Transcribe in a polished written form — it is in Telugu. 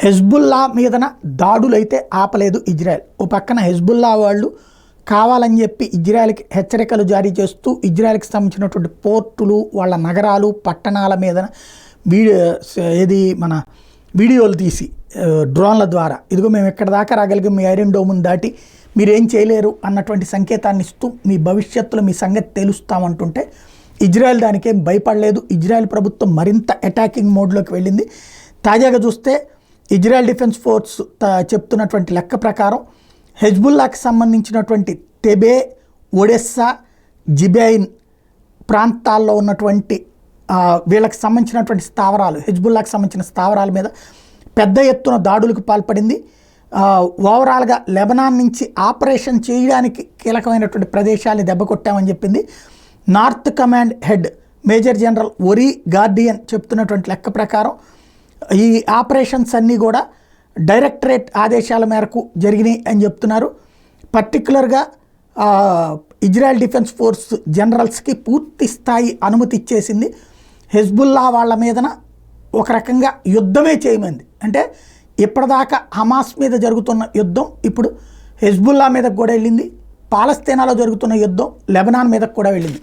హెజ్బుల్లా మీదన దాడులైతే ఆపలేదు ఇజ్రాయెల్. ఓ పక్కన హెజ్బుల్లా వాళ్ళు కావాలని చెప్పి ఇజ్రాయెల్కి హెచ్చరికలు జారీ చేస్తూ ఇజ్రాయెల్కి సంబంధించినటువంటి పోర్టులు, వాళ్ళ నగరాలు, పట్టణాల మీద మన వీడియోలు తీసి డ్రోన్ల ద్వారా ఇదిగో మేము ఎక్కడ దాకా రాగలిగాం, మీ ఐరన్ డోమును దాటి మీరేం చేయలేరు అన్నటువంటి సంకేతాన్ని ఇస్తూ మీ భవిష్యత్తులో మీ సంగతి తెలుస్తామంటుంటే ఇజ్రాయెల్ దానికేం భయపడలేదు. ఇజ్రాయెల్ ప్రభుత్వం మరింత అటాకింగ్ మోడ్లోకి వెళ్ళింది. తాజాగా చూస్తే ఇజ్రాయెల్ డిఫెన్స్ ఫోర్స్ చెప్తున్నటువంటి లెక్క ప్రకారం హెజ్బుల్లాకి సంబంధించినటువంటి తెబే, ఒడెస్సా, జిబైన్ ప్రాంతాల్లో ఉన్నటువంటి వీళ్ళకి సంబంధించినటువంటి స్థావరాలు, హెజ్బుల్లాకి సంబంధించిన స్థావరాల మీద పెద్ద ఎత్తున దాడులకు పాల్పడింది. ఓవరాల్గా లెబనాన్ నుంచి ఆపరేషన్ చేయడానికి కీలకమైనటువంటి ప్రదేశాన్ని దెబ్బకొట్టామని చెప్పింది. North command head major general Ori Gordin చెప్తున్నటువంటి లెక్క ప్రకారం ఈ ఆపరేషన్స్ అన్నీ కూడా డైరెక్టరేట్ ఆదేశాల మేరకు జరిగినాయి అని చెప్తున్నారు. పర్టికులర్గా ఇజ్రాయెల్ డిఫెన్స్ ఫోర్స్ జనరల్స్కి పూర్తి స్థాయి అనుమతి ఇచ్చేసింది. హెజ్బుల్లా వాళ్ళ మీదన ఒక రకంగా యుద్ధమే చేయమంది. అంటే ఇప్పటిదాకా హమాస్ మీద జరుగుతున్న యుద్ధం ఇప్పుడు హెజ్బుల్లా మీదకు కూడా వెళ్ళింది. పాలస్తీనాలో జరుగుతున్న యుద్ధం లెబనాన్ మీదకు కూడా వెళ్ళింది.